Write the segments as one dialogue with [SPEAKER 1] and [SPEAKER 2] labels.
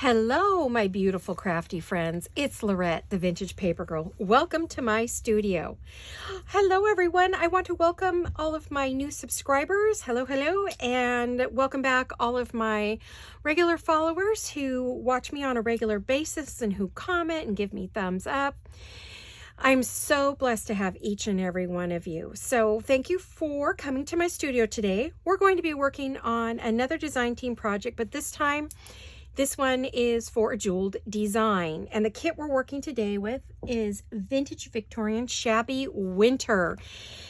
[SPEAKER 1] Hello, my beautiful crafty friends. It's Laurette, the Vintage Paper Girl. Welcome to my studio. Hello, everyone. I want to welcome all of my new subscribers. Hello, hello, and welcome back all of my regular followers who watch me on a regular basis and who comment and give me thumbs up. I'm so blessed to have each and every one of you. So thank you for coming to my studio today. We're going to be working on another design team project, but this time, this one is for a jeweled design. And the kit we're working today with is Vintage Victorian Shabby Winter.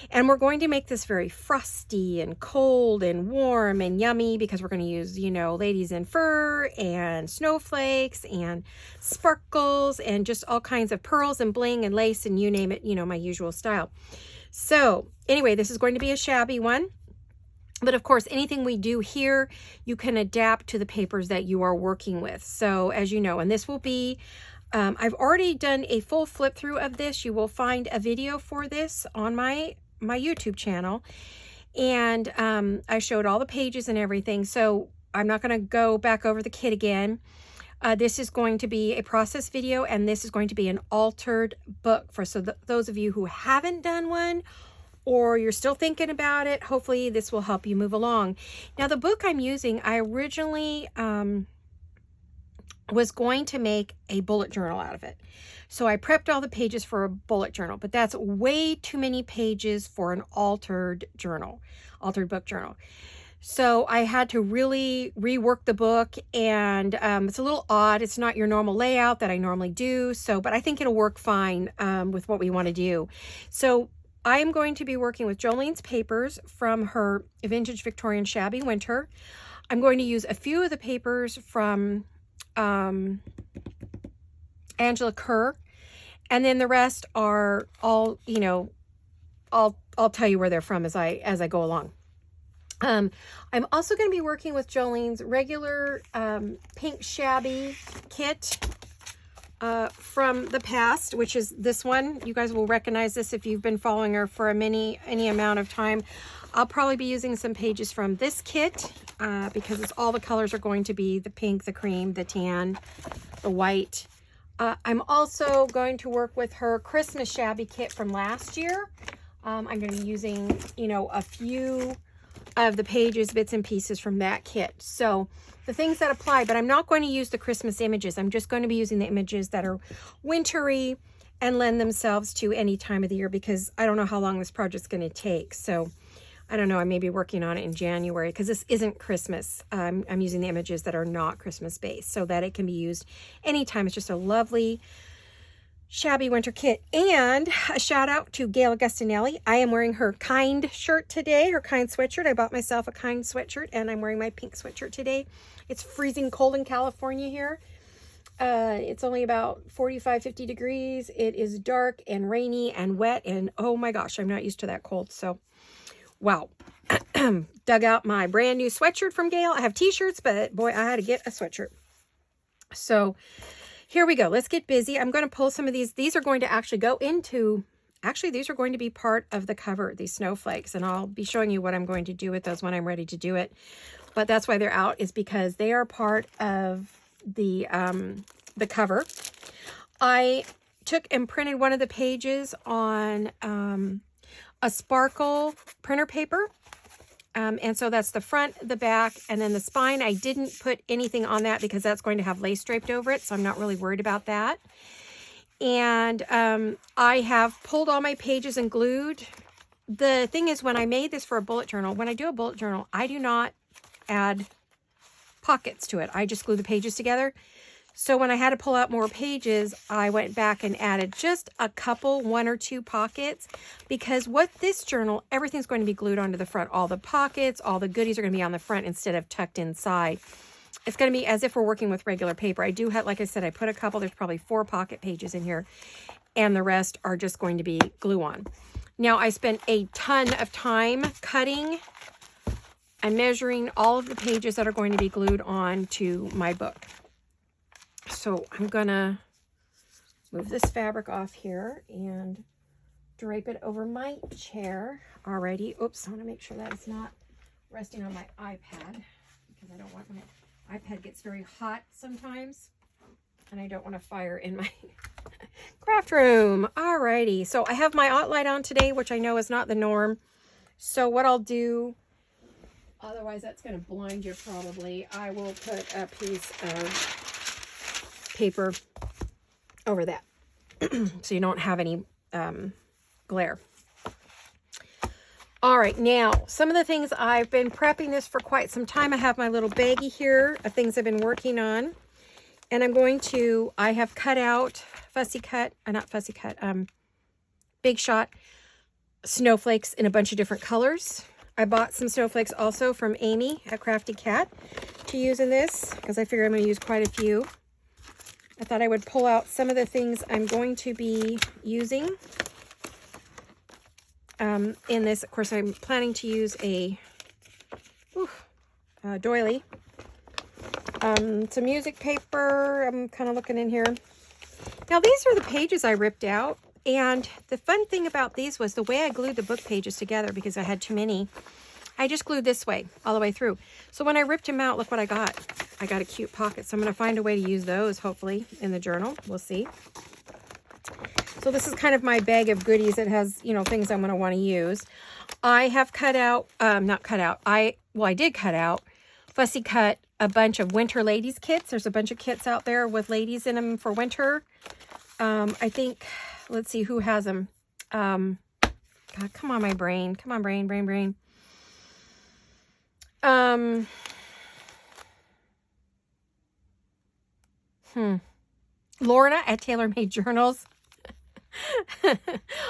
[SPEAKER 1] And we're going to make this very frosty and cold and warm and yummy because we're going to use, ladies in fur and snowflakes and sparkles and just all kinds of pearls and bling and lace and you name it, my usual style. So anyway, this is going to be a shabby one. But of course, anything we do here, you can adapt to the papers that you are working with. So as you know, and this will be, I've already done a full flip through of this. You will find a video for this on my YouTube channel. And I showed all the pages and everything. So I'm not going to go back over the kit again. This is going to be a process video, and this is going to be an altered book for those of you who haven't done one, or you're still thinking about it. Hopefully this will help you move along. Now the book I'm using, I originally was going to make a bullet journal out of it. So I prepped all the pages for a bullet journal, but that's way too many pages for an altered book journal. So I had to really rework the book, and it's a little odd. It's not your normal layout that I normally do. But I think it'll work fine with what we want to do. So I am going to be working with Jolene's papers from her Vintage Victorian Shabby Winter. I'm going to use a few of the papers from Angela Kerr, and then the rest are all, I'll tell you where they're from as I go along. I'm also going to be working with Jolene's regular pink shabby kit from the past, which is this one. You guys will recognize this if you've been following her for any amount of time. I'll probably be using some pages from this kit because all the colors are going to be the pink, the cream, the tan, the white. I'm also going to work with her Christmas shabby kit from last year. I'm going to be using, a few of the pages, bits and pieces from that kit. So the things that apply, but I'm not going to use the Christmas images. I'm just going to be using the images that are wintry and lend themselves to any time of the year, because I don't know how long this project's going to take. So I don't know, I may be working on it in January because this isn't Christmas. I'm using the images that are not Christmas based so that it can be used anytime. It's just a lovely shabby winter kit. And a shout out to Gail Augustinelli. I am wearing her Kind shirt today, her Kind sweatshirt. I bought myself a Kind sweatshirt, and I'm wearing my pink sweatshirt today. It's freezing cold in California here. It's only about 45-50 degrees. It is dark and rainy and wet, and oh my gosh, I'm not used to that cold. So wow. Dug out my brand new sweatshirt from Gail. I have t-shirts, but boy, I had to get a sweatshirt. So here we go. Let's get busy. I'm going to pull some of these. These are going to actually go into, these are going to be part of the cover, these snowflakes, and I'll be showing you what I'm going to do with those when I'm ready to do it. But that's why they're out, is because they are part of the cover. I took and printed one of the pages on a sparkle printer paper. And so that's the front, the back, and then the spine. I didn't put anything on that because that's going to have lace draped over it, so I'm not really worried about that. And I have pulled all my pages and glued. The thing is, when I made this for a bullet journal, when I do a bullet journal, I do not add pockets to it. I just glue the pages together. So when I had to pull out more pages, I went back and added just a couple, 1 or 2 pockets, because what this journal, everything's going to be glued onto the front. All the pockets, all the goodies are going to be on the front instead of tucked inside. It's going to be as if we're working with regular paper. I do have, like I said, I put a couple, there's probably 4 pocket pages in here, and the rest are just going to be glue on. Now, I spent a ton of time cutting and measuring all of the pages that are going to be glued on to my book. So I'm going to move this fabric off here and drape it over my chair already. Oops, I want to make sure that it's not resting on my iPad because I don't want my iPad gets very hot sometimes, and I don't want to fire in my craft room. Alrighty, so I have my light on today, which I know is not the norm. So what I'll do, otherwise that's going to blind you probably, I will put a piece of paper over that so you don't have any glare. All right, now some of the things I've been prepping this for quite some time. I have my little baggie here of things I've been working on, and I have cut out Big Shot snowflakes in a bunch of different colors. I bought some snowflakes also from Amy at Crafty Cat to use in this because I figure I'm going to use quite a few. I thought I would pull out some of the things I'm going to be using in this. Of course, I'm planning to use a doily. Some music paper. I'm kind of looking in here. Now, these are the pages I ripped out. And the fun thing about these was the way I glued the book pages together, because I had too many. I just glued this way all the way through. So when I ripped them out, look what I got. I got a cute pocket. So I'm going to find a way to use those, hopefully, in the journal. We'll see. So this is kind of my bag of goodies. It has, you know, things I'm going to want to use. I have cut out, I did cut out, fussy cut a bunch of winter ladies kits. There's a bunch of kits out there with ladies in them for winter. I think, let's see who has them. God, come on, my brain. Come on, brain. Laurette at Tailor Made Journals.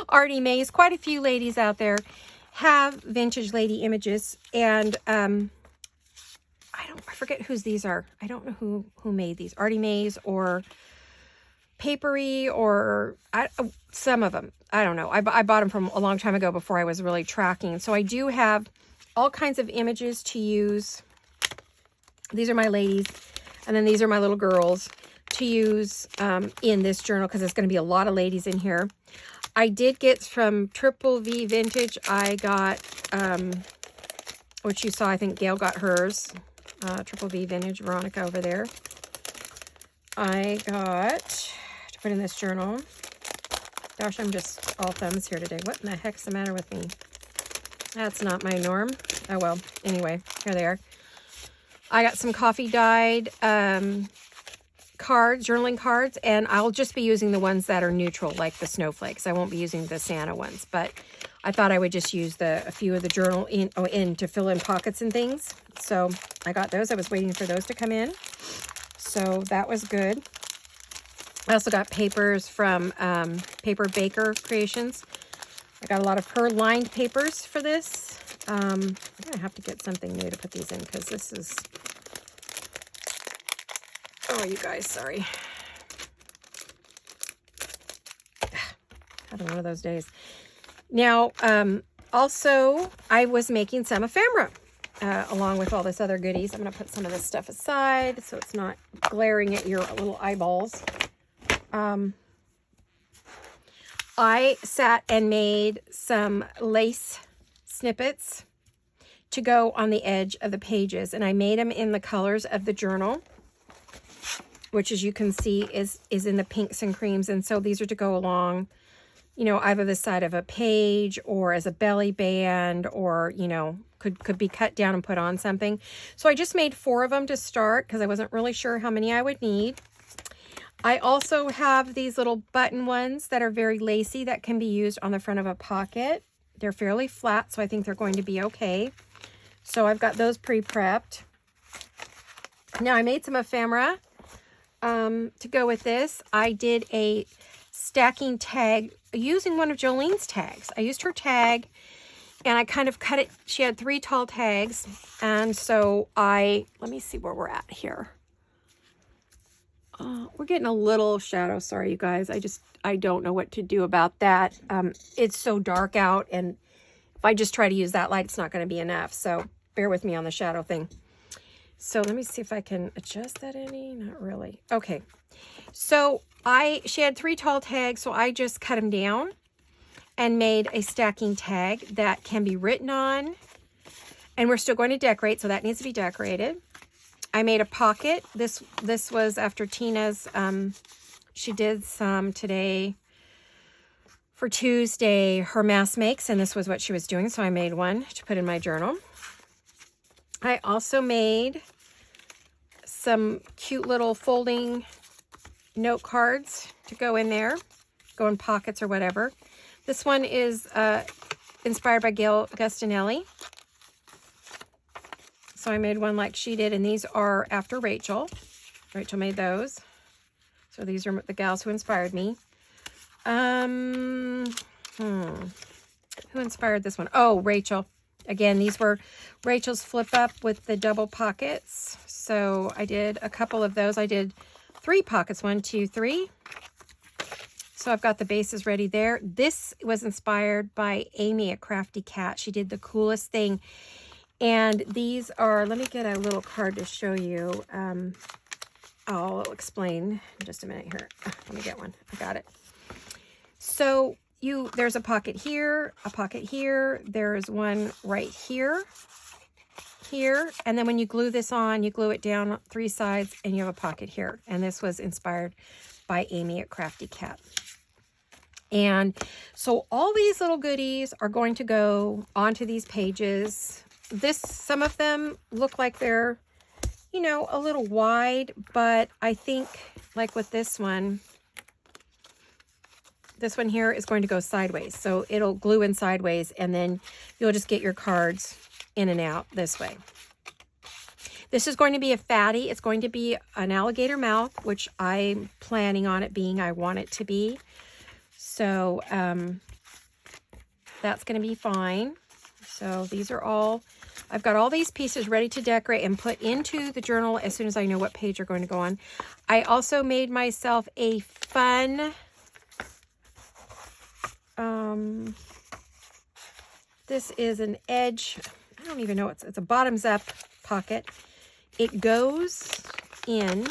[SPEAKER 1] Artie Mays. Quite a few ladies out there have vintage lady images, and I forget whose these are. I don't know who made these. Artie Mays or Papery, or some of them. I don't know. I bought them from a long time ago before I was really tracking. So I do have all kinds of images to use. These are my ladies, and then these are my little girls to use in this journal, because there's going to be a lot of ladies in here. I did get from Triple V Vintage. I got, which you saw, I think Gail got hers. Triple V Vintage, Veronica over there. I got to put in this journal. Gosh, I'm just all thumbs here today. What in the heck's the matter with me? That's not my norm. Oh, well. Anyway, here they are. I got some coffee dyed cards, journaling cards, and I'll just be using the ones that are neutral, like the snowflakes. I won't be using the Santa ones, but I thought I would just use a few of the journal in to fill in pockets and things. So I got those. I was waiting for those to come in. So that was good. I also got papers from Paper Baker Creations. I got a lot of her lined papers for this. I'm going to have to get something new to put these in, because this is... Oh, you guys, sorry. Having one of those days. Now, also, I was making some ephemera along with all this other goodies. I'm going to put some of this stuff aside so it's not glaring at your little eyeballs. I sat and made some lace snippets to go on the edge of the pages, and I made them in the colors of the journal, which, as you can see, is in the pinks and creams. And so these are to go along, you know, either the side of a page or as a belly band, or, you know, could be cut down and put on something. So I just made 4 of them to start, because I wasn't really sure how many I would need. I also have these little button ones that are very lacy that can be used on the front of a pocket. They're fairly flat, so I think they're going to be okay. So I've got those pre-prepped. Now, I made some ephemera to go with this. I did a stacking tag using one of Jolene's tags. I used her tag, and I kind of cut it. She had 3 tall tags, and so let me see where we're at here. We're getting a little shadow. Sorry, you guys. I don't know what to do about that. It's so dark out, and if I just try to use that light, it's not going to be enough. So bear with me on the shadow thing. So let me see if I can adjust that any. Not really. Okay. So she had 3 tall tags, so I just cut them down and made a stacking tag that can be written on. And we're still going to decorate, so that needs to be decorated. I made a pocket. This was after Tina's, she did some today for Tuesday, her mass makes, and this was what she was doing, so I made one to put in my journal. I also made some cute little folding note cards to go in there, go in pockets or whatever. This one is inspired by Gail Gustinelli. So I made one like she did, and these are after Rachel. Rachel made those. So these are the gals who inspired me. Who inspired this one? Oh, Rachel. Again, these were Rachel's flip up with the double pockets. So I did a couple of those. I did 3 pockets, 1, 2, 3. So I've got the bases ready there. This was inspired by Amy at Crafty Cat. She did the coolest thing. And these are, let me get a little card to show you. I'll explain in just a minute here. Let me get one. I got it. So there's a pocket here, there's one right here, and then when you glue this on, you glue it down 3 sides, and you have a pocket here. And this was inspired by Amy at Crafty Cat. And so all these little goodies are going to go onto these pages. Some of them look like they're, you know, a little wide, but I think like with this one here is going to go sideways. So it'll glue in sideways, and then you'll just get your cards in and out this way. This is going to be a fatty. It's going to be an alligator mouth, which I'm planning on it being. I want it to be. So that's going to be fine. So these are all, I've got all these pieces ready to decorate and put into the journal as soon as I know what page they're going to go on. I also made myself a fun, this is an edge, I don't even know, it's a bottoms up pocket. It goes in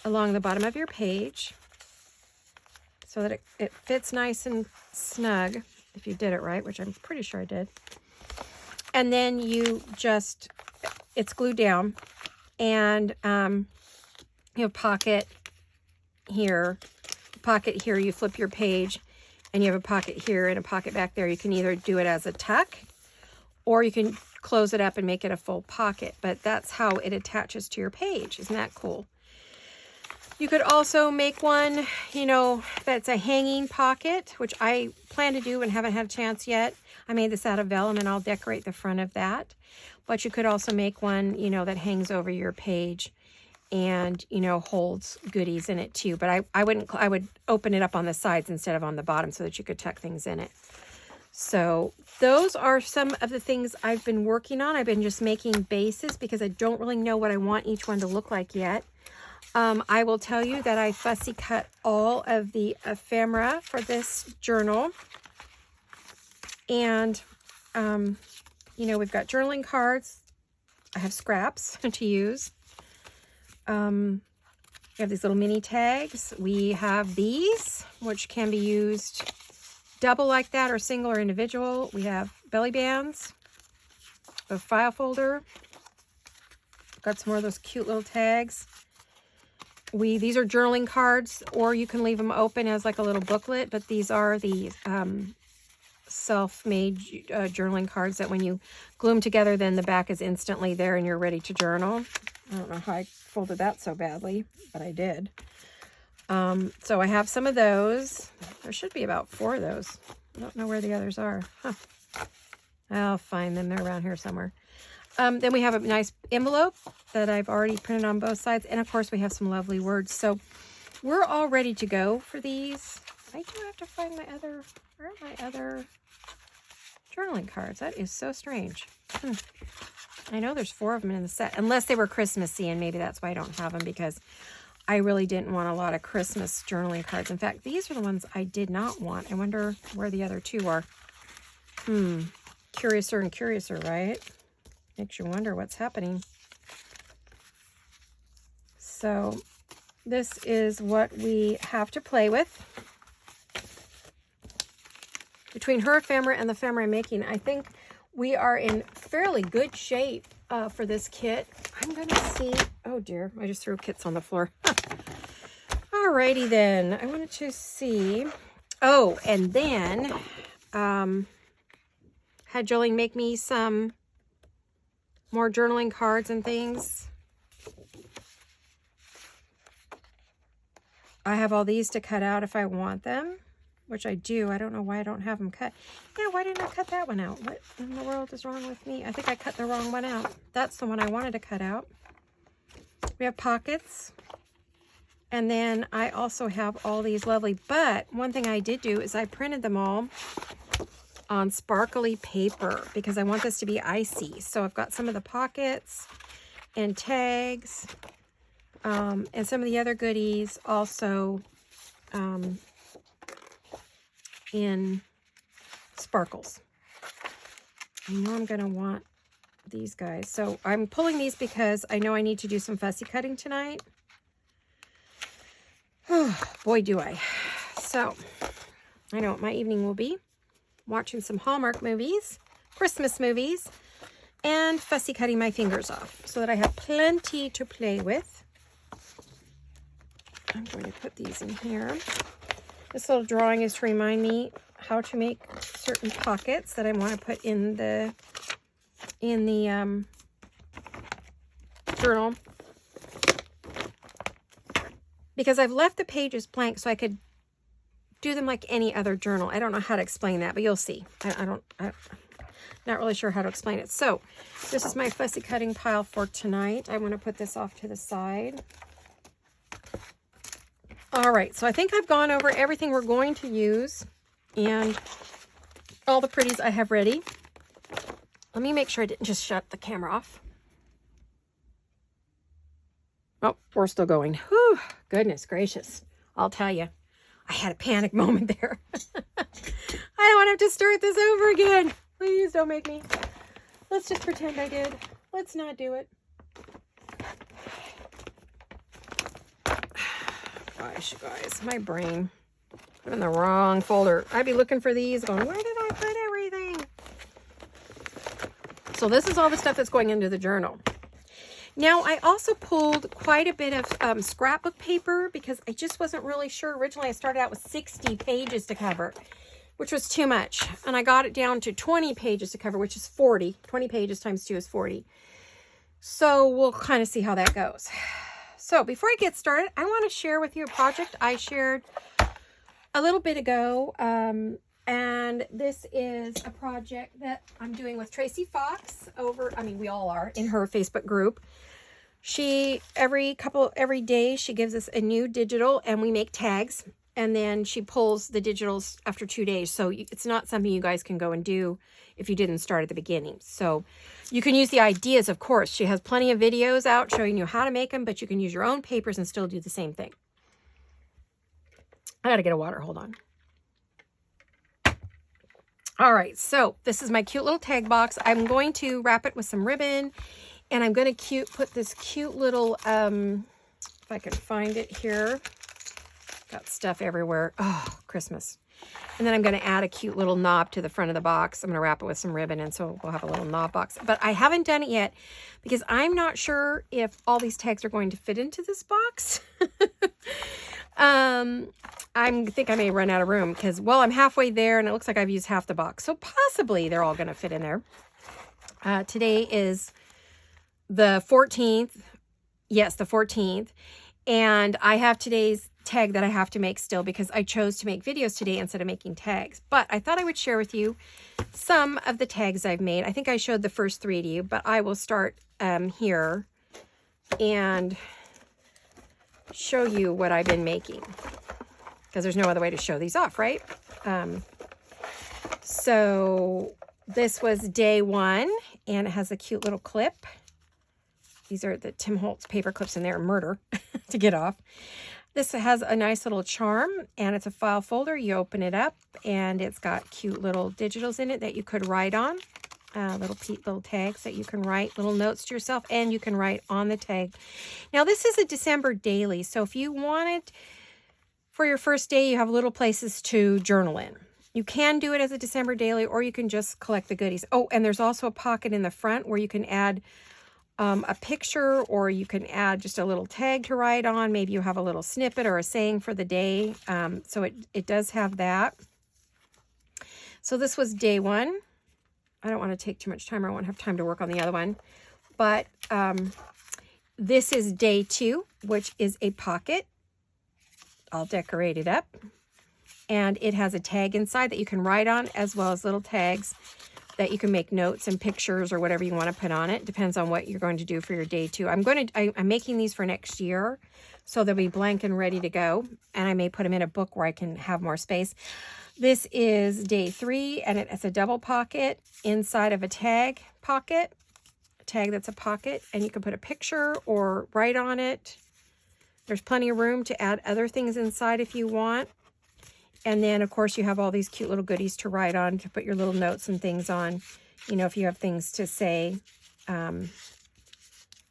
[SPEAKER 1] along the bottom of your page so that it fits nice and snug, if you did it right, which I'm pretty sure I did. And then it's glued down, and you have pocket here, you flip your page, and you have a pocket here and a pocket back there. You can either do it as a tuck, or you can close it up and make it a full pocket, but that's how it attaches to your page. Isn't that cool? You could also make one, you know, that's a hanging pocket, which I plan to do and haven't had a chance yet. I made this out of vellum, and I'll decorate the front of that. But you could also make one, you know, that hangs over your page and, you know, holds goodies in it too. But I would open it up on the sides instead of on the bottom so that you could tuck things in it. So those are some of the things I've been working on. I've been just making bases because I don't really know what I want each one to look like yet. I will tell you that I fussy cut all of the ephemera for this journal. And, you know, we've got journaling cards. I have scraps to use. We have these little mini tags. We have these, which can be used double like that or single or individual. We have belly bands, a file folder. Got some more of those cute little tags. These are journaling cards, or you can leave them open as like a little booklet, but these are the self-made journaling cards that when you glue them together, then the back is instantly there and you're ready to journal. I don't know how I folded that so badly, but I did. So I have some of those. There should be about 4 of those. I don't know where the others are. Huh. I'll find them. They're around here somewhere. Then we have a nice envelope that I've already printed on both sides. And of course we have some lovely words. So we're all ready to go for these. I do have to find my other, where are my other journaling cards? That is so strange. I know there's 4 of them in the set, unless they were Christmassy, and maybe that's why I don't have them, because I really didn't want a lot of Christmas journaling cards. In fact, these are the ones I did not want. I wonder where the other 2 are. Curiouser and curiouser, right? Makes you wonder what's happening. So this is what we have to play with. Between her ephemera and the ephemera I'm making, I think we are in fairly good shape for this kit. I'm going to see. Oh, dear. I just threw kits on the floor. Alrighty then. I wanted to see. Oh, and then had Jolene make me some more journaling cards and things. I have all these to cut out if I want them, which I do. I don't know why I don't have them cut. Yeah, why didn't I cut that one out? What in the world is wrong with me? I think I cut the wrong one out. That's the one I wanted to cut out. We have pockets. And then I also have all these lovely, but one thing I did do is I printed them all on sparkly paper because I want this to be icy. So I've got some of the pockets and tags and some of the other goodies also in sparkles. I know I'm going to want these guys. So I'm pulling these because I know I need to do some fussy cutting tonight. Oh, boy, do I. So, I know what my evening will be. Watching some Hallmark movies, Christmas movies, and fussy cutting my fingers off so that I have plenty to play with. I'm going to put these in here. This little drawing is to remind me how to make certain pockets that I want to put in the journal. Because I've left the pages blank so I could do them like any other journal. I don't know how to explain that, but you'll see. I'm not really sure how to explain it. So this is my fussy cutting pile for tonight. I want to put this off to the side. All right, so I think I've gone over everything we're going to use and all the pretties I have ready. Let me make sure I didn't just shut the camera off. Oh, we're still going. Whew, goodness gracious. I'll tell you, I had a panic moment there. I don't want to have to start this over again. Please don't make me. Let's just pretend I did. Let's not do it. Gosh, you guys, my brain. I'm in the wrong folder. I'd be looking for these going, where did I put everything? So this is all the stuff that's going into the journal. Now, I also pulled quite a bit of scrapbook paper because I just wasn't really sure. Originally, I started out with 60 pages to cover, which was too much. And I got it down to 20 pages to cover, which is 40. 20 pages times 2 is 40. So we'll kind of see how that goes. So before I get started, I want to share with you a project I shared a little bit ago. And this is a project that I'm doing with Tracy Fox we all are in her Facebook group. She, every day, she gives us a new digital and we make tags. And then she pulls the digitals after 2 days. So it's not something you guys can go and do if you didn't start at the beginning. So you can use the ideas, of course. She has plenty of videos out showing you how to make them, but you can use your own papers and still do the same thing. I got to get a water. Hold on. All right, so this is my cute little tag box. I'm going to wrap it with some ribbon, and I'm going to put this cute little, if I can find it here. Got stuff everywhere. Oh, Christmas. And then I'm going to add a cute little knob to the front of the box. I'm going to wrap it with some ribbon, and so we'll have a little knob box. But I haven't done it yet because I'm not sure if all these tags are going to fit into this box. I think I may run out of room because, well, I'm halfway there and it looks like I've used half the box. So possibly they're all going to fit in there. Today is the 14th. Yes, the 14th. And I have today's tag that I have to make still because I chose to make videos today instead of making tags. But I thought I would share with you some of the tags I've made. I think I showed the first 3 to you, but I will start here and show you what I've been making because there's no other way to show these off, right? So this was day 1 and it has a cute little clip. These are the Tim Holtz paper clips and they're murder to get off. This has a nice little charm and it's a file folder. You open it up and it's got cute little digitals in it that you could write on. Little tags that you can write, little notes to yourself, and you can write on the tag. Now, this is a December daily, so if you wanted for your first day, you have little places to journal in. You can do it as a December daily, or you can just collect the goodies. Oh, and there's also a pocket in the front where you can add a picture, or you can add just a little tag to write on. Maybe you have a little snippet or a saying for the day. So it does have that. So this was day 1. I don't want to take too much time. I won't have time to work on the other one. But this is day 2, which is a pocket, all decorated up. And it has a tag inside that you can write on, as well as little tags that you can make notes and pictures or whatever you want to put on it. Depends on what you're going to do for your day 2. I'm making these for next year, so they'll be blank and ready to go. And I may put them in a book where I can have more space. This is day 3, and it's a double pocket inside of a tag pocket. A tag that's a pocket, and you can put a picture or write on it. There's plenty of room to add other things inside if you want. And then, of course, you have all these cute little goodies to write on, to put your little notes and things on. You know, if you have things to say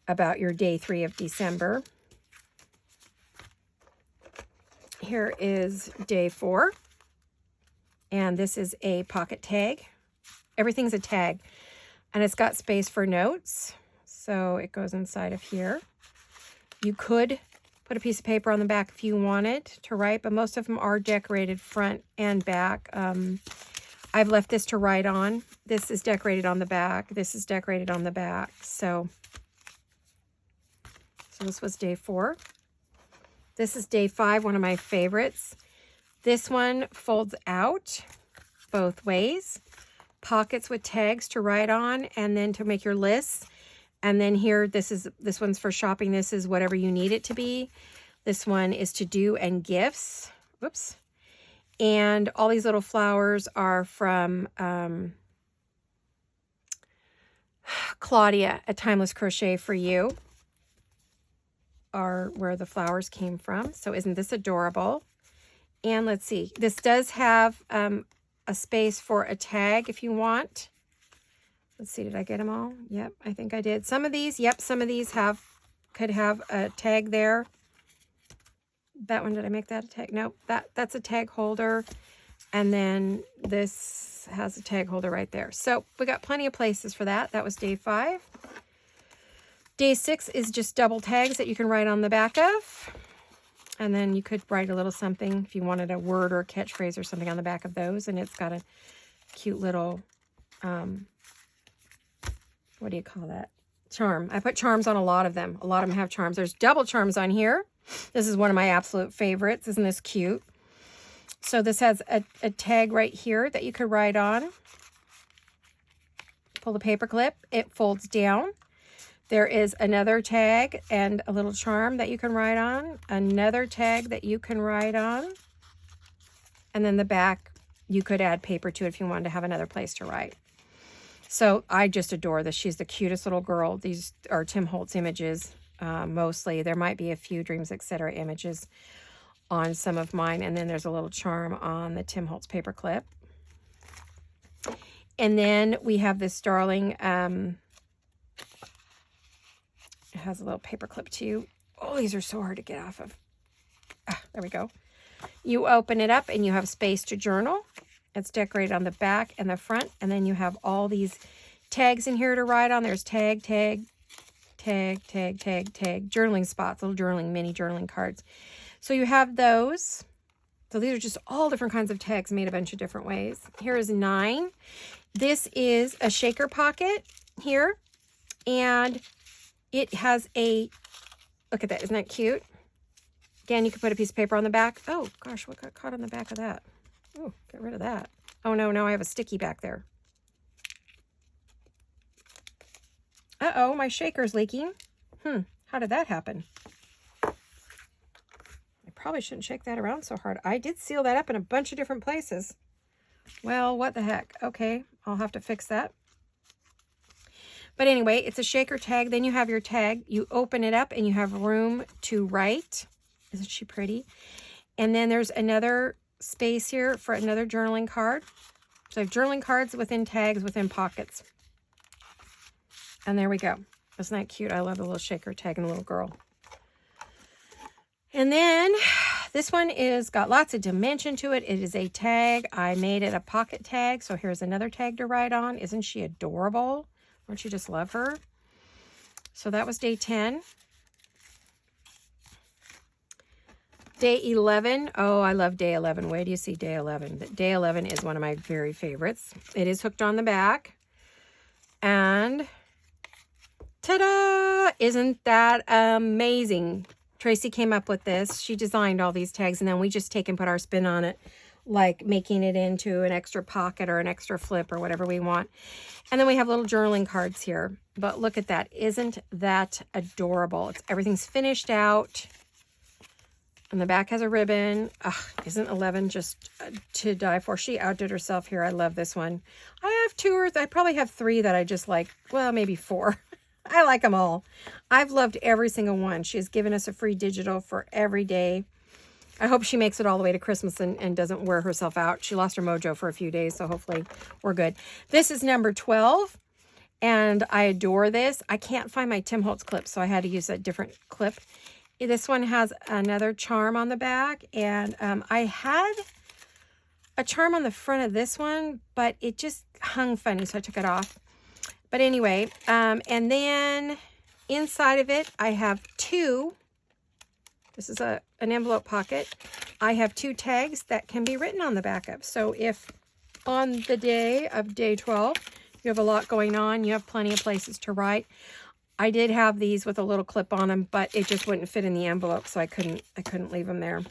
[SPEAKER 1] about your day 3 of December. Here is day 4. And this is a pocket tag. Everything's a tag. And it's got space for notes. So it goes inside of here. You could put a piece of paper on the back if you wanted to write, but most of them are decorated front and back. I've left this to write on. This is decorated on the back. This is decorated on the back. So this was day 4. This is day 5, one of my favorites. This one folds out both ways. Pockets with tags to write on, and then to make your lists. And then here, this one's for shopping. This is whatever you need it to be. This one is to do and gifts. Whoops. And all these little flowers are from Claudia at Timeless Crochet for You, are where the flowers came from. So isn't this adorable? And let's see. This does have a space for a tag if you want. Let's see, did I get them all? Yep, I think I did. Some of these, yep, some of these could have a tag there. That one, did I make that a tag? Nope, that's a tag holder. And then this has a tag holder right there. So we got plenty of places for that. That was day 5. Day 6 is just double tags that you can write on the back of. And then you could write a little something if you wanted a word or a catchphrase or something on the back of those. And it's got a cute little... what do you call that? Charm. I put charms on a lot of them. A lot of them have charms. There's double charms on here. This is one of my absolute favorites. Isn't this cute? So this has a tag right here that you could write on. Pull the paper clip. It folds down. There is another tag and a little charm that you can write on. Another tag that you can write on. And then the back, you could add paper to it if you wanted to have another place to write. So I just adore this. She's the cutest little girl. These are Tim Holtz images, mostly. There might be a few Dreams Etc. images on some of mine. And then there's a little charm on the Tim Holtz paper clip. And then we have this darling, it has a little paper clip too. Oh, these are so hard to get off of. There we go. You open it up and you have space to journal. It's decorated on the back and the front. And then you have all these tags in here to write on. There's tag, tag, tag, tag, tag, tag. Journaling spots, little journaling, mini journaling cards. So you have those. So these are just all different kinds of tags made a bunch of different ways. Here is 9. This is a shaker pocket here. And it has a, look at that. Isn't that cute? Again, you can put a piece of paper on the back. Oh, gosh, what got caught on the back of that? Oh, get rid of that. Oh, no, now I have a sticky back there. Uh-oh, my shaker's leaking. How did that happen? I probably shouldn't shake that around so hard. I did seal that up in a bunch of different places. Well, what the heck? Okay, I'll have to fix that. But anyway, it's a shaker tag. Then you have your tag. You open it up and you have room to write. Isn't she pretty? And then there's another space here for another journaling card. So I have journaling cards within tags within pockets. And there we go. Isn't that cute? I love the little shaker tag and the little girl. And then this one is got lots of dimension to it. It is a tag. I made it a pocket tag. So here's another tag to write on. Isn't she adorable? Don't you just love her? So that was day 10. Day 11. Oh, I love day 11. Where do you see day 11? Day 11 is one of my very favorites. It is hooked on the back. And ta-da! Isn't that amazing? Tracy came up with this. She designed all these tags, and then we just take and put our spin on it, like making it into an extra pocket or an extra flip or whatever we want. And then we have little journaling cards here. But look at that. Isn't that adorable? Everything's finished out. And the back has a ribbon. Ugh, isn't 11 just to die for? She outdid herself here. I love this one. I have 2 or I probably have 3 that I just like. Well, maybe 4. I like them all. I've loved every single one. She has given us a free digital for every day. I hope she makes it all the way to Christmas and doesn't wear herself out. She lost her mojo for a few days, so hopefully we're good. This is number 12, and I adore this. I can't find my Tim Holtz clip, so I had to use a different clip. This one has another charm on the back, and I had a charm on the front of this one, but it just hung funny, so I took it off. But anyway, and then inside of it, I have 2. This is an envelope pocket. I have 2 tags that can be written on the back of. So if on the day of day 12, you have a lot going on, you have plenty of places to write. I did have these with a little clip on them, but it just wouldn't fit in the envelope, so I couldn't leave them there.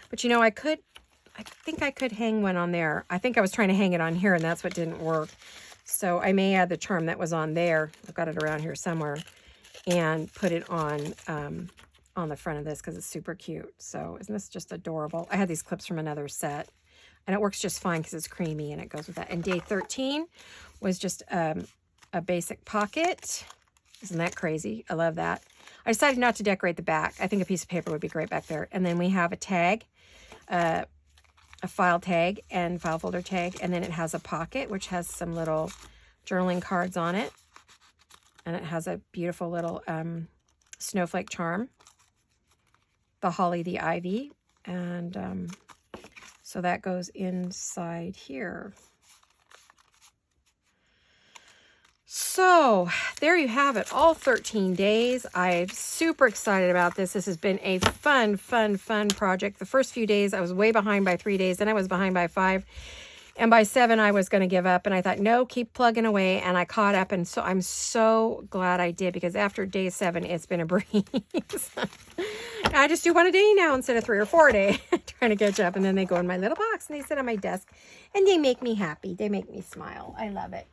[SPEAKER 1] But you know, I think I could hang one on there. I think I was trying to hang it on here, and that's what didn't work. So I may add the charm that was on there. I've got it around here somewhere, and put it on the front of this because it's super cute. So isn't this just adorable? I had these clips from another set, and it works just fine because it's creamy and it goes with that. And day 13 was just a basic pocket. Isn't that crazy? I love that. I decided not to decorate the back. I think a piece of paper would be great back there. And then we have a tag, a file tag and file folder tag. And then it has a pocket, which has some little journaling cards on it. And it has a beautiful little snowflake charm. The holly, the ivy. And so that goes inside here. So there you have it, all 13 days. I'm super excited about this. This has been a fun project. The first few days, I was way behind by 3 days. Then I was behind by 5. And by 7, I was going to give up. And I thought, no, keep plugging away. And I caught up. And so I'm so glad I did, because after day 7, it's been a breeze. I just do 1 a day now instead of 3 or 4 a day, trying to catch up. And then they go in my little box and they sit on my desk and they make me happy. They make me smile. I love it.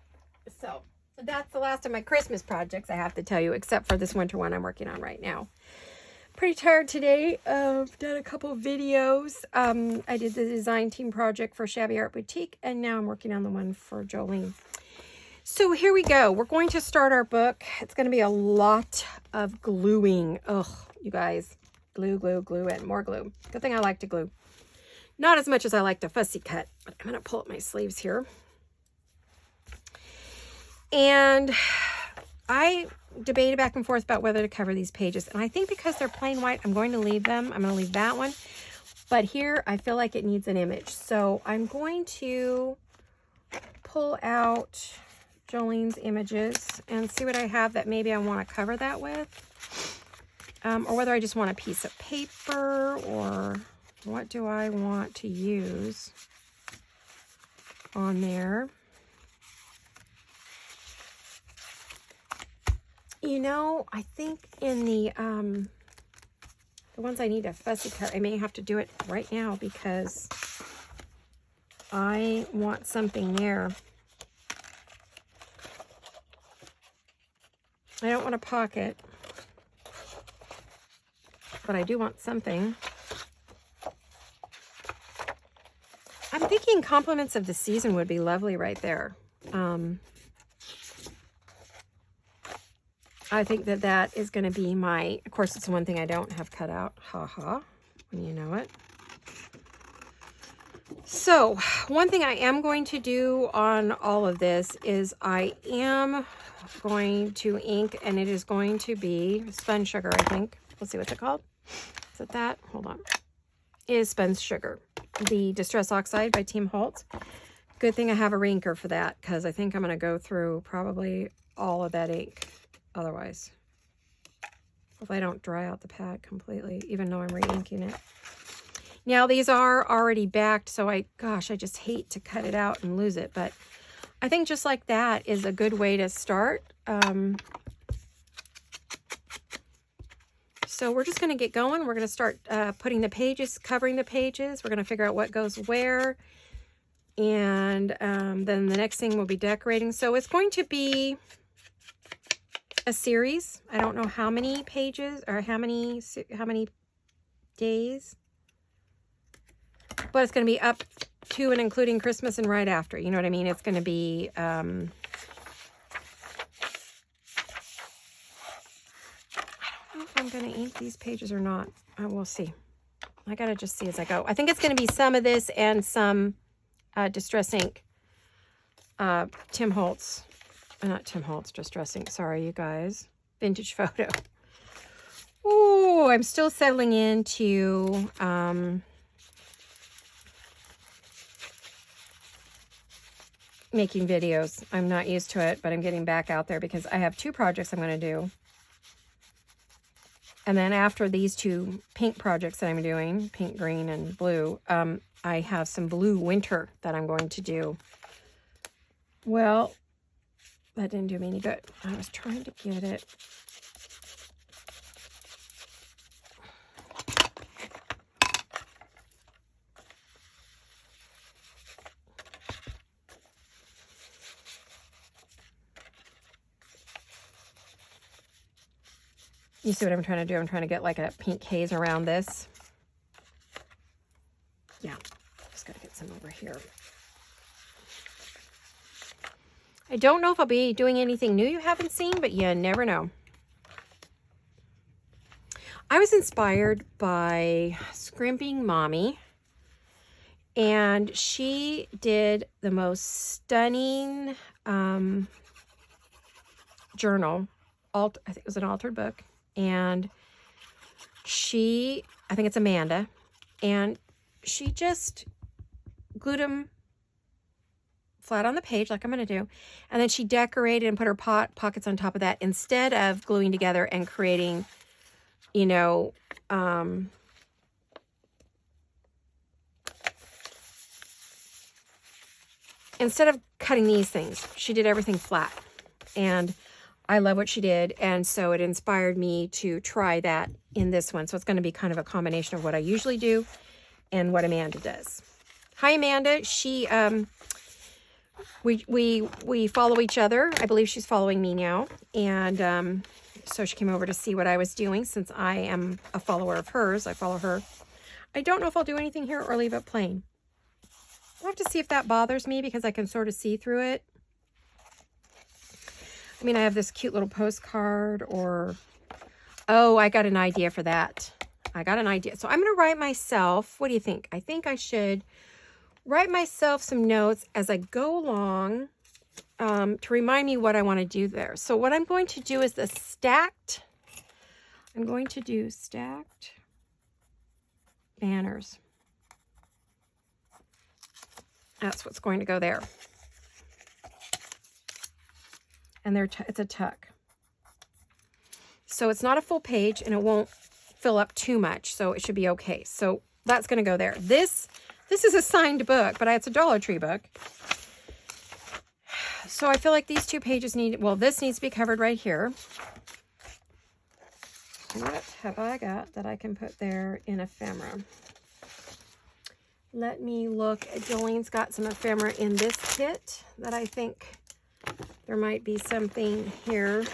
[SPEAKER 1] So that's the last of my Christmas projects, I have to tell you, except for this winter one I'm working on right now. Pretty tired today. I've done a couple of videos. I did the design team project for Shabby Art Boutique, and now I'm working on the one for Jolene. So here we go. We're going to start our book. It's going to be a lot of gluing. Ugh, you guys. Glue, glue, glue, and more glue. Good thing I like to glue. Not as much as I like to fussy cut, but I'm going to pull up my sleeves here. And I debated back and forth about whether to cover these pages. And I think because they're plain white, I'm going to leave them. I'm going to leave that one. But here, I feel like it needs an image. So I'm going to pull out Jolene's images and see what I have that maybe I want to cover that with. Or whether I just want a piece of paper, or what do I want to use on there. You know, I think in the ones I need a fussy cut, I may have to do it right now because I want something there. I don't want a pocket, but I do want something. I'm thinking compliments of the season would be lovely right there. I think that that is going to be my, of course, it's the one thing I don't have cut out. Ha ha, you know it. So one thing I am going to do on all of this is I am going to ink, and it is going to be spun sugar, I think. Let's see what's it called. Is it that? Hold on. It is spun sugar. The Distress Oxide by Tim Holtz. Good thing I have a rinker for that, because I think I'm going to go through probably all of that ink otherwise. If I don't dry out the pad completely, even though I'm re-inking it. Now these are already backed, so I just hate to cut it out and lose it, but I think just like that is a good way to start. So we're just going to get going. We're going to start putting the pages, covering the pages. We're going to figure out what goes where. And then the next thing will be decorating. So it's going to be a series. I don't know how many pages or how many days, but it's going to be up to and including Christmas and right after. You know what I mean? It's going to be I don't know if I'm going to ink these pages or not. We'll see. I got to just see as I go. I think it's going to be some of this and some Distress ink. Tim Holtz. Not Tim Holtz, Distress ink. Sorry, you guys. Vintage Photo. Ooh, I'm still settling into making videos. I'm not used to it, but I'm getting back out there because I have 2 projects I'm going to do. And then after these 2 pink projects that I'm doing, pink, green, and blue, I have some blue winter that I'm going to do. Well, that didn't do me any good. I was trying to get it. You see what I'm trying to do? I'm trying to get like a pink haze around this. Yeah, just got to get some over here. I don't know if I'll be doing anything new you haven't seen, but you never know. I was inspired by Scrimping Mommy, and she did the most stunning journal. I think it was an altered book. And I think it's Amanda, and she just glued them flat on the page like I'm going to do. And then she decorated and put her pockets on top of that instead of gluing together and creating, you know, instead of cutting these things, she did everything flat. And I love what she did. And so it inspired me to try that in this one. So it's going to be kind of a combination of what I usually do and what Amanda does. Hi, Amanda. She, we follow each other. I believe she's following me now. And so she came over to see what I was doing since I am a follower of hers. I follow her. I don't know if I'll do anything here or leave it plain. I'll have to see if that bothers me because I can sort of see through it. I mean, I have this cute little postcard or, oh, I got an idea for that. I got an idea. So I'm going to write myself, what do you think? I think I should write myself some notes as I go along to remind me what I want to do there. So what I'm going to do is I'm going to do stacked banners. That's what's going to go there. And it's a tuck. So it's not a full page and it won't fill up too much. So it should be okay. So that's going to go there. This is a signed book, but it's a Dollar Tree book. So I feel like these 2 pages this needs to be covered right here. What have I got that I can put there in ephemera? Let me look. Jolene's got some ephemera in this kit that I think there might be something here.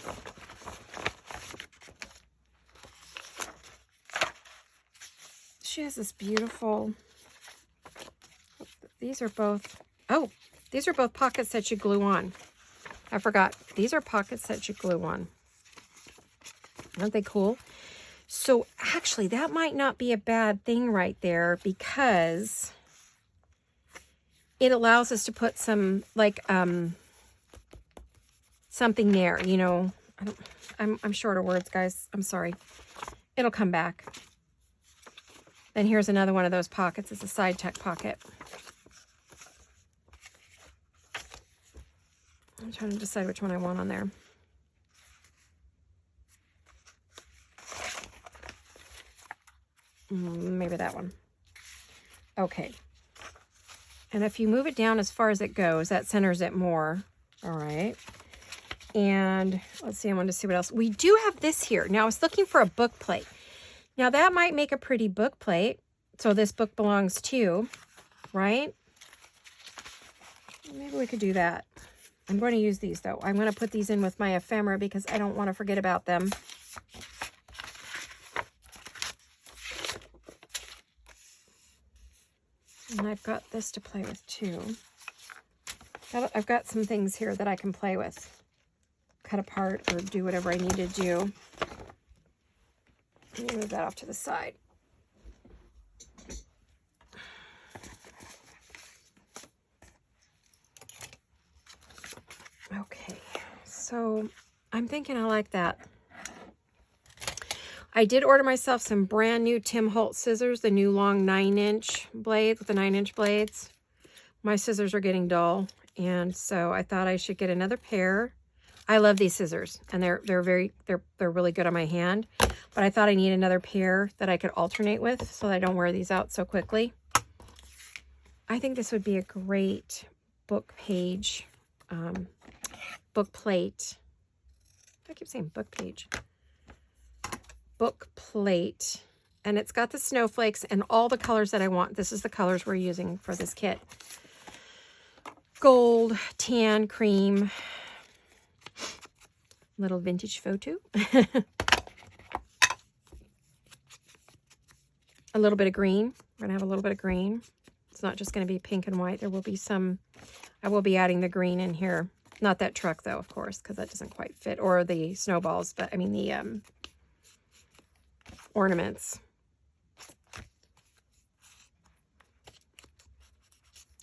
[SPEAKER 1] She has this beautiful, these are both pockets that you glue on. I forgot. These are pockets that you glue on. Aren't they cool? So actually that might not be a bad thing right there because it allows us to put some like, something there, you know. I'm short of words, guys. I'm sorry. It'll come back. Then here's another one of those pockets. It's a side tuck pocket. I'm trying to decide which one I want on there. Maybe that one. Okay. And if you move it down as far as it goes, that centers it more. All right. And let's see, I wanted to see what else. We do have this here. Now, I was looking for a book plate. Now, that might make a pretty book plate. So this book belongs to, right? Maybe we could do that. I'm going to use these, though. I'm going to put these in with my ephemera because I don't want to forget about them. And I've got this to play with, too. I've got some things here that I can play with. Cut apart or do whatever I need to do. Let me move that off to the side. Okay, so I'm thinking I like that. I did order myself some brand new Tim Holtz scissors, the new long 9-inch blades with the 9-inch blades. My scissors are getting dull, and so I thought I should get another pair. I love these scissors, and they're really good on my hand. But I thought I need another pair that I could alternate with so that I don't wear these out so quickly. I think this would be a great book page, book plate. I keep saying book page. Book plate. And it's got the snowflakes and all the colors that I want. This is the colors we're using for this kit. Gold, tan, cream. Little vintage photo. A little bit of green. We're going to have a little bit of green. It's not just going to be pink and white. There will be some, I will be adding the green in here. Not that truck, though, of course, because that doesn't quite fit. Or the snowballs, but I mean the ornaments.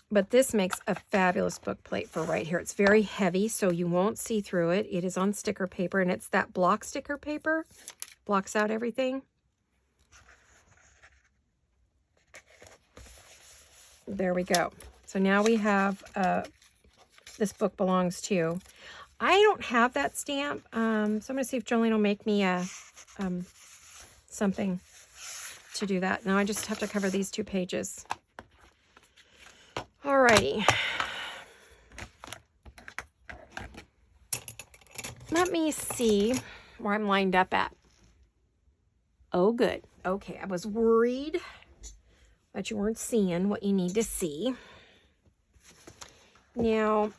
[SPEAKER 1] But this makes a fabulous book plate for right here. It's very heavy, so you won't see through it. It is on sticker paper, and it's that block sticker paper. Blocks out everything. There we go. So now we have this book belongs to. I don't have that stamp, so I'm going to see if Jolene will make me a something to do that. Now I just have to cover these 2 pages. Alrighty. Let me see where I'm lined up at. Oh, good. Okay, I was worried that you weren't seeing what you need to see. Now,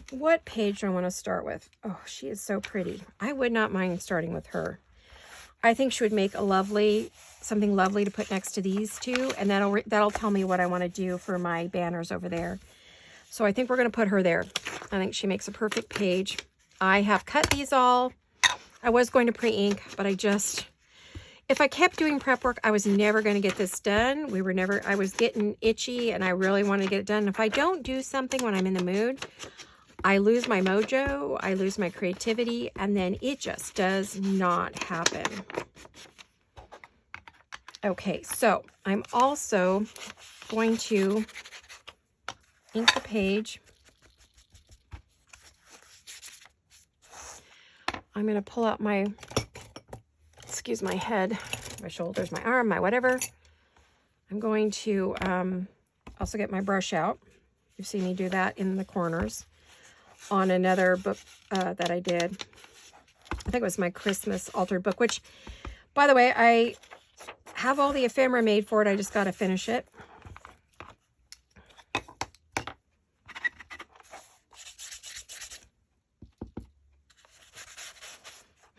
[SPEAKER 1] what page do I want to start with? Oh, she is so pretty. I would not mind starting with her. I think she would make a lovely, something lovely to put next to these 2, and that'll tell me what I want to do for my banners over there. So I think we're going to put her there. I think she makes a perfect page. I have cut these all. I was going to pre-ink, but if I kept doing prep work, I was never going to get this done. I was getting itchy, and I really wanted to get it done. If I don't do something when I'm in the mood, I lose my mojo, I lose my creativity, and then it just does not happen. Okay, so I'm also going to ink the page. I'm going to pull out my, excuse my head, my shoulders, my arm, my whatever. I'm going to also get my brush out. You've seen me do that in the corners on another book that I did. I think it was my Christmas altered book, which, by the way, I have all the ephemera made for it. I just got to finish it.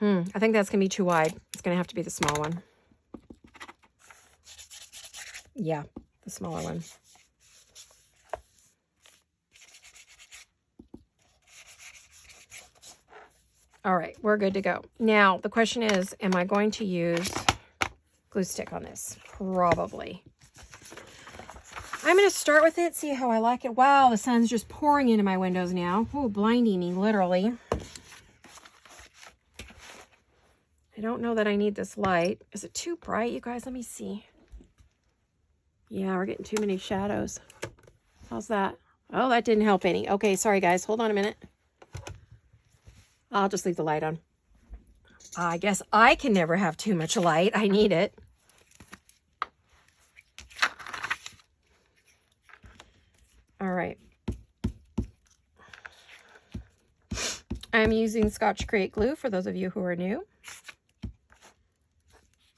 [SPEAKER 1] I think that's going to be too wide. It's going to have to be the small one. Yeah, the smaller one. All right, we're good to go. Now, the question is, am I going to use glue stick on this? Probably. I'm going to start with it, see how I like it. Wow, the sun's just pouring into my windows now. Ooh, blinding me, literally. I don't know that I need this light. Is it too bright, you guys? Let me see. Yeah, we're getting too many shadows. How's that? Oh, that didn't help any. Okay, sorry, guys. Hold on a minute. I'll just leave the light on. I guess I can never have too much light. I need it. All right. I'm using Scotch Create glue for those of you who are new.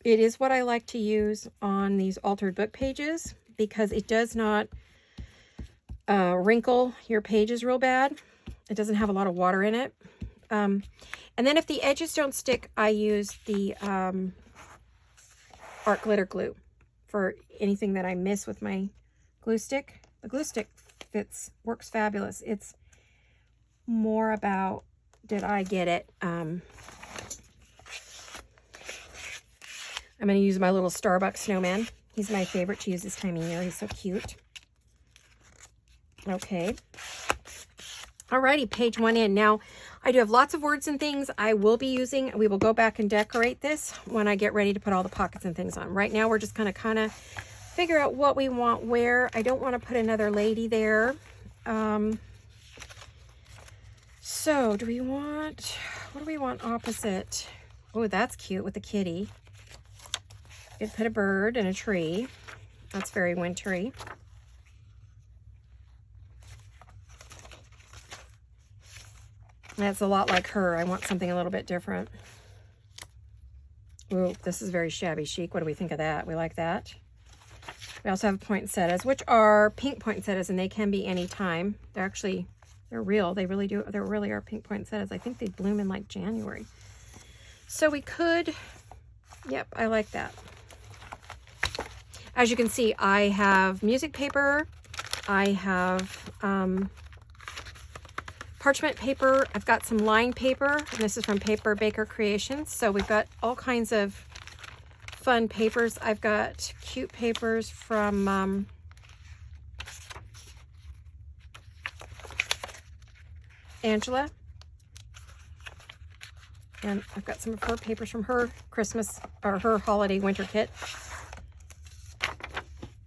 [SPEAKER 1] It is what I like to use on these altered book pages because it does not wrinkle your pages real bad. It doesn't have a lot of water in it. And then if the edges don't stick, I use the art glitter glue for anything that I miss with my glue stick. The glue stick works fabulous. It's more about, did I get it? I'm going to use my little Starbucks snowman. He's my favorite to use this time of year. He's so cute. Okay. Alrighty, page 1 in. Now, I do have lots of words and things I will be using. We will go back and decorate this when I get ready to put all the pockets and things on. Right now, we're just going to kind of figure out what we want where. I don't want to put another lady there. So, what do we want opposite? Oh, that's cute with the kitty. It put a bird and a tree. That's very wintry. That's a lot like her. I want something a little bit different. Ooh, this is very shabby chic. What do we think of that? We like that. We also have poinsettias, which are pink poinsettias, and they can be any time. They're real. They really are pink poinsettias. I think they bloom in like January. So we could, yep, I like that. As you can see, I have music paper. I have parchment paper. I've got some lined paper, and this is from Paper Baker Creations. So we've got all kinds of fun papers. I've got cute papers from Angela. And I've got some of her papers from her Christmas or her holiday winter kit,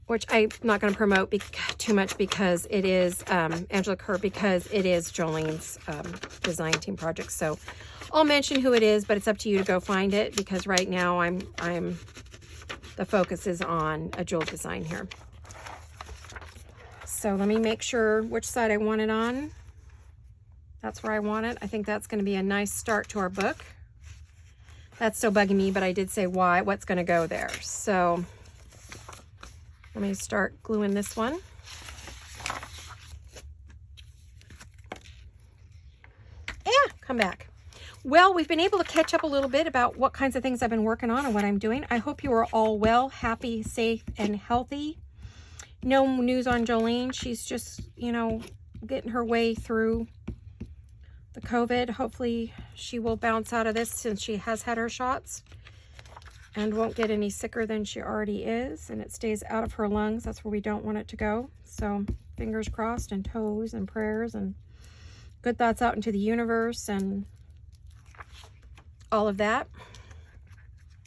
[SPEAKER 1] which I'm not going to promote too much because it is Angela Kerr, because it is Jolene's design team project. So I'll mention who it is, but it's up to you to go find it because right now the focus is on a jewel design here. So let me make sure which side I want it on. That's where I want it. I think that's going to be a nice start to our book. That's still bugging me, but I did say what's going to go there. So let me start gluing this one. Yeah, come back. Well, we've been able to catch up a little bit about what kinds of things I've been working on and what I'm doing. I hope you are all well, happy, safe, and healthy. No news on Jolene. She's just, getting her way through the COVID. Hopefully she will bounce out of this since she has had her shots and won't get any sicker than she already is, and it stays out of her lungs. That's where we don't want it to go. So fingers crossed and toes and prayers and good thoughts out into the universe and all of that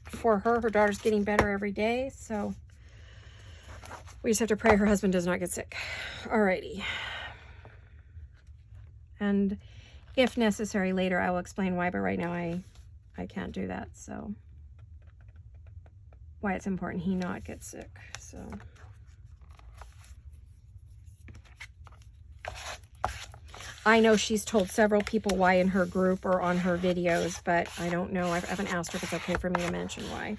[SPEAKER 1] for her. Her daughter's getting better every day, so we just have to pray her husband does not get sick. Alrighty. And if necessary later, I will explain why, but right now I can't do that. So why it's important he not get sick. So I know she's told several people why in her group or on her videos, but I don't know. I haven't asked her if it's okay for me to mention why.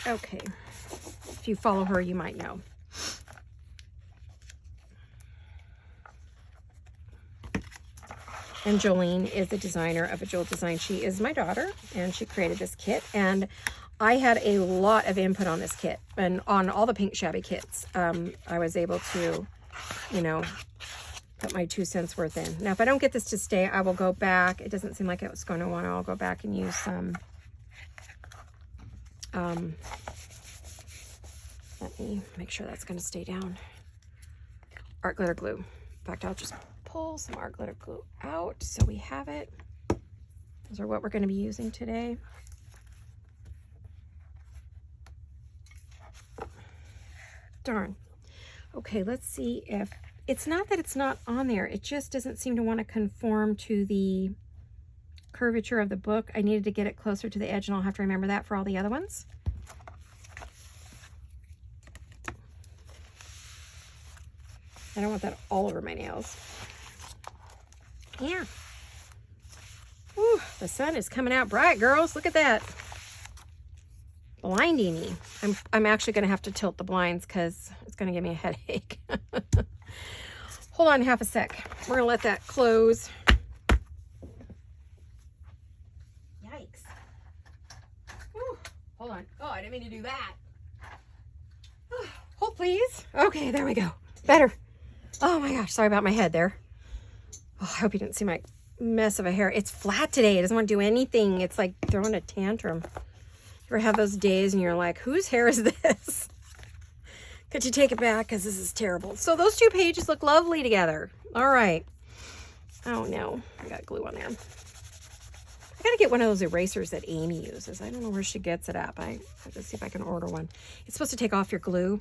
[SPEAKER 1] Okay. If you follow her, you might know. And Jolene is the designer of a jewel design. She is my daughter, and she created this kit. And I had a lot of input on this kit and on all the pink shabby kits. I was able to, put my 2 cents worth in. Now, if I don't get this to stay, I will go back. It doesn't seem like it was going to want to. I'll go back and use some. Let me make sure that's going to stay down. Art glitter glue. In fact, I'll just pull some art glitter glue out so we have it. Those are what we're going to be using today. Darn. Okay, let's see if it's not that it's not on there. It just doesn't seem to want to conform to the curvature of the book. I needed to get it closer to the edge, and I'll have to remember that for all the other ones. I don't want that all over my nails. Yeah. Whew, the sun is coming out bright, girls. Look at that. Blinding me. I'm actually going to have to tilt the blinds because it's going to give me a headache. Hold on half a sec. We're going to let that close. Yikes. Whew. Hold on. Oh, I didn't mean to do that. Hold, please. Okay, there we go. Better. Oh my gosh, sorry about my head there. Oh, I hope you didn't see my mess of a hair. It's flat today. It doesn't want to do anything. It's like throwing a tantrum. You ever have those days and you're like, whose hair is this? Could you take it back? Because this is terrible. So those two pages look lovely together. All right. Oh no, I got glue on there. I got to get one of those erasers that Amy uses. I don't know where she gets it at, but I have to see if I can order one. It's supposed to take off your glue.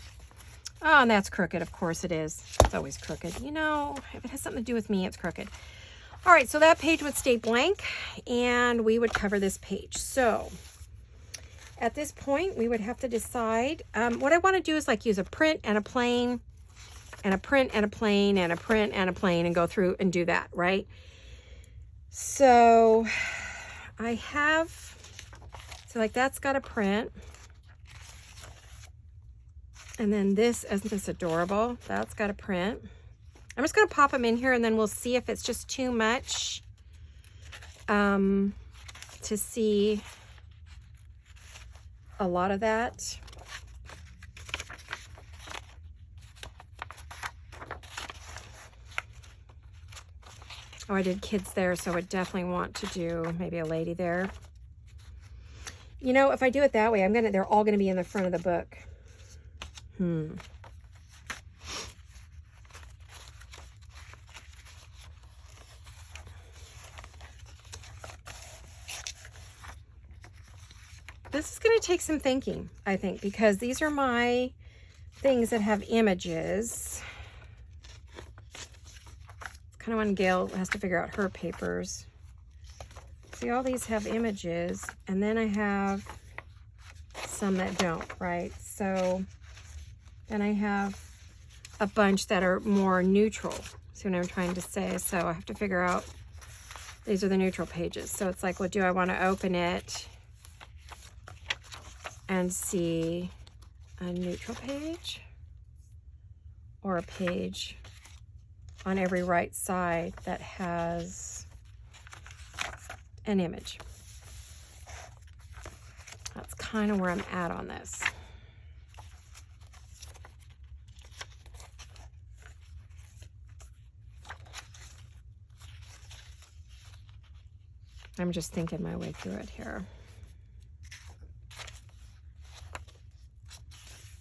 [SPEAKER 1] Oh, and that's crooked. Of course it is. It's always crooked. You know, if it has something to do with me, it's crooked. All right, so that page would stay blank, and we would cover this page. So at this point, we would have to decide. What I want to do is like use a print and a plain, and a print and a plain, and a print and a plain, and go through and do that, right? So I have, so like that's got a print. And then this, isn't this adorable? That's got a print. I'm just going to pop them in here and then we'll see if it's just too much to see a lot of that. Oh, I did kids there, so I would definitely want to do maybe a lady there. You know, if I do it that way, they're all going to be in the front of the book. This is going to take some thinking, I think, because these are my things that have images. It's kind of when Gail has to figure out her papers. See, all these have images, and then I have some that don't, right? So then I have a bunch that are more neutral. See what I'm trying to say? So I have to figure out, these are the neutral pages. So it's like, well, do I want to open it and see a neutral page or a page on every right side that has an image? That's kind of where I'm at on this. I'm just thinking my way through it here.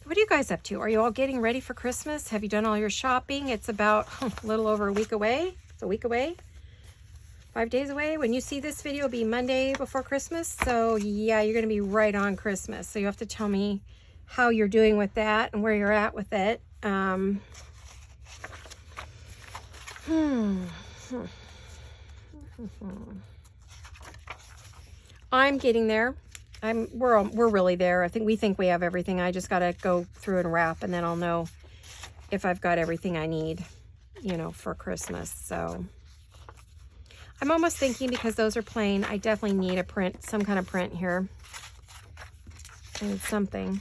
[SPEAKER 1] What are you guys up to? Are you all getting ready for Christmas? Have you done all your shopping? It's about a little over a week away. It's a week away. 5 days away. When you see this video, it'll be Monday before Christmas. So yeah, you're going to be right on Christmas. So you have to tell me how you're doing with that and where you're at with it. I'm getting there. We're really there. We think we have everything. I just got to go through and wrap, and then I'll know if I've got everything I need, you know, for Christmas. So I'm almost thinking, because those are plain, I definitely need a print, some kind of print here. I need something.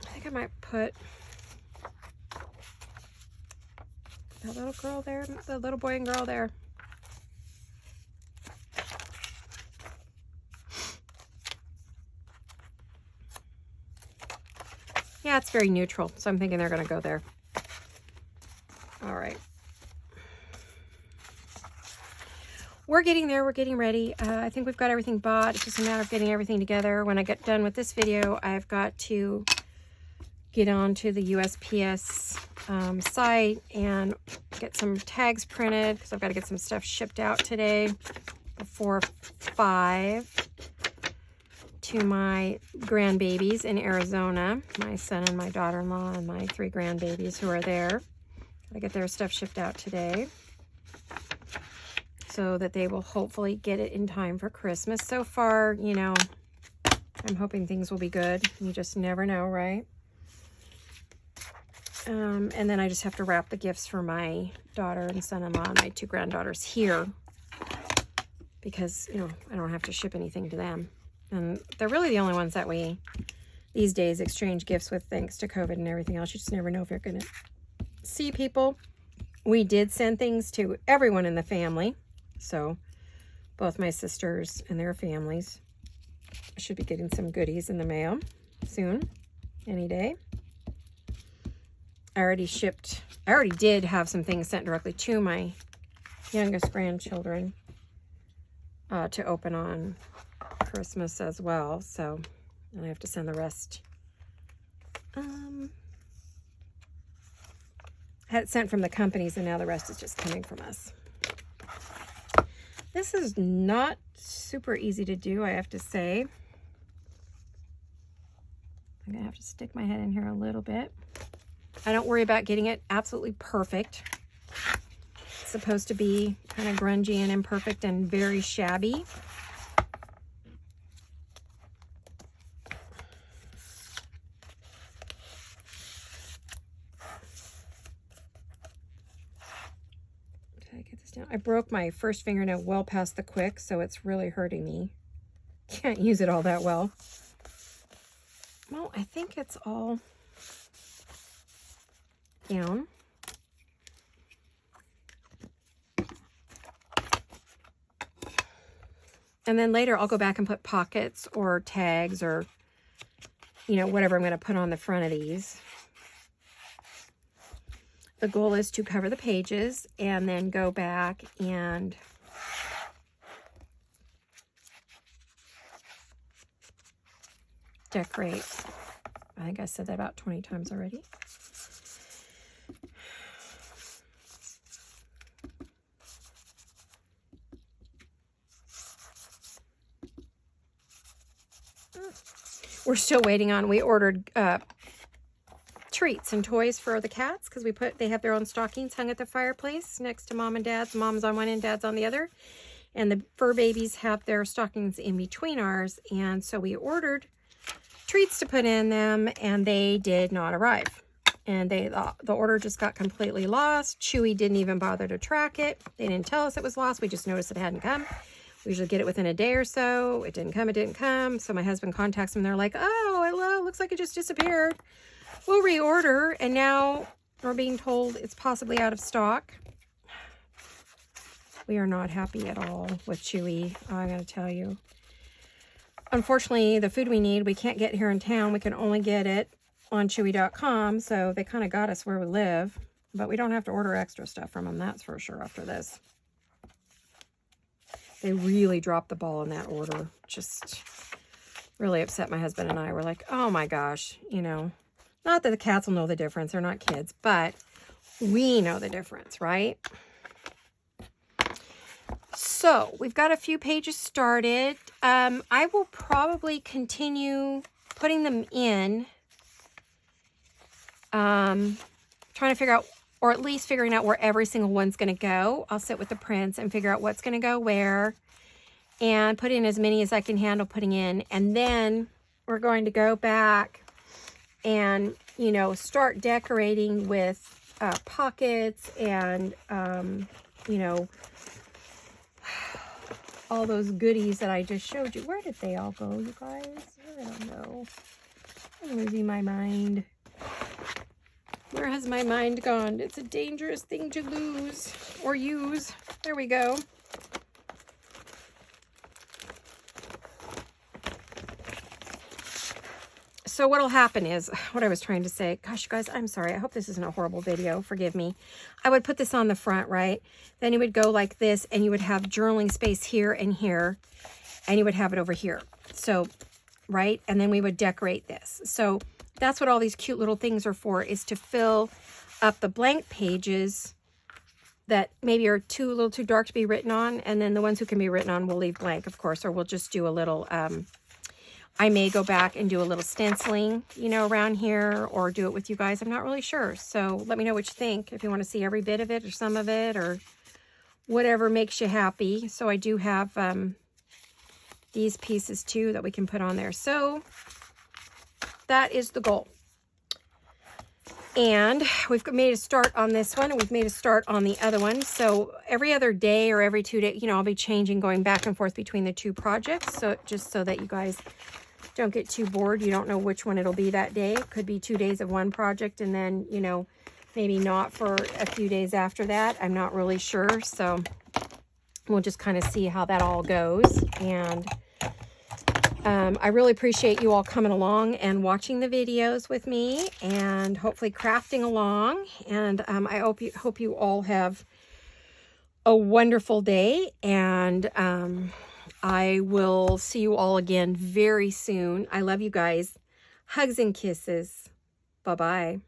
[SPEAKER 1] I think I might put that little girl there, the little boy and girl there. Yeah, it's very neutral, so I'm thinking they're going to go there. All right. We're getting there. We're getting ready. I think we've got everything bought. It's just a matter of getting everything together. When I get done with this video, I've got to get on to the USPS site and get some tags printed, because I've got to get some stuff shipped out today before 5 to my grandbabies in Arizona, my son and my daughter-in-law and my 3 grandbabies who are there. Gotta get their stuff shipped out today. so that they will hopefully get it in time for Christmas. So far, you know, I'm hoping things will be good. You just never know, right? And then I just have to wrap the gifts for my daughter and son-in-law and my 2 granddaughters here, because, you know, I don't have to ship anything to them. And they're really the only ones that we, these days, exchange gifts with, thanks to COVID and everything else. You just never know if you're going to see people. We did send things to everyone in the family. So both my sisters and their families. I should be getting some goodies in the mail soon, any day. I already did have some things sent directly to my youngest grandchildren to open on Christmas as well. So I have to send the rest. I had it sent from the companies, and now the rest is just coming from us. This is not super easy to do, I have to say. I'm going to have to stick my head in here a little bit. I don't worry about getting it absolutely perfect. It's supposed to be kind of grungy and imperfect and very shabby. I broke my first fingernail well past the quick, so it's really hurting me. Can't use it all that well. Well, I think it's all down. And then later I'll go back and put pockets or tags or, you know, whatever I'm going to put on the front of these. The goal is to cover the pages and then go back and decorate. I think I said that about 20 times already. We're still waiting on, we ordered treats and toys for the cats, because they have their own stockings hung at the fireplace next to Mom and Dad's. Mom's on one end, Dad's on the other. And the fur babies have their stockings in between ours. And so we ordered treats to put in them, and they did not arrive. And the order just got completely lost. Chewy didn't even bother to track it. They didn't tell us it was lost. We just noticed it hadn't come. We usually get it within a day or so. It didn't come. So my husband contacts them. They're like, oh, hello, looks like it just disappeared. We'll reorder. And now we're being told it's possibly out of stock. We are not happy at all with Chewy, I gotta tell you. Unfortunately, the food we need, we can't get here in town. We can only get it on Chewy.com. So they kind of got us where we live. But we don't have to order extra stuff from them, that's for sure, after this. They really dropped the ball in that order. Just really upset my husband and I. We're like, oh my gosh, you know. Not that the cats will know the difference. They're not kids. But we know the difference, right? So we've got a few pages started. I will probably continue putting them in. Trying to figure out, or at least figuring out where every single one's going to go. I'll sit with the prints and figure out what's going to go where, and put in as many as I can handle putting in. And then we're going to go back and, you know, start decorating with pockets and, you know, all those goodies that I just showed you. Where did they all go, you guys? I don't know. I'm losing my mind. Where has my mind gone? It's a dangerous thing to lose or use. There we go. So what'll happen is, what I was trying to say, gosh, you guys, I'm sorry. I hope this isn't a horrible video. Forgive me. I would put this on the front, right? Then you would go like this, and you would have journaling space here and here, and you would have it over here. So, right? And then we would decorate this. So that's what all these cute little things are for, is to fill up the blank pages that maybe are a little too dark to be written on. And then the ones who can be written on, we'll leave blank, of course, or we'll just do a little, I may go back and do a little stenciling, you know, around here, or do it with you guys. I'm not really sure. So let me know what you think, if you want to see every bit of it or some of it or whatever makes you happy. So I do have these pieces too that we can put on there. So that is the goal. And we've made a start on this one, and we've made a start on the other one. So every other day or every 2 days, you know, I'll be changing, going back and forth between the two projects. So just so that you guys don't get too bored. You don't know which one it'll be that day. It could be 2 days of one project and then, you know, maybe not for a few days after that. I'm not really sure. So we'll just kind of see how that all goes. And I really appreciate you all coming along and watching the videos with me, and hopefully crafting along. And I hope you all have a wonderful day, and I will see you all again very soon. I love you guys. Hugs and kisses. Bye-bye.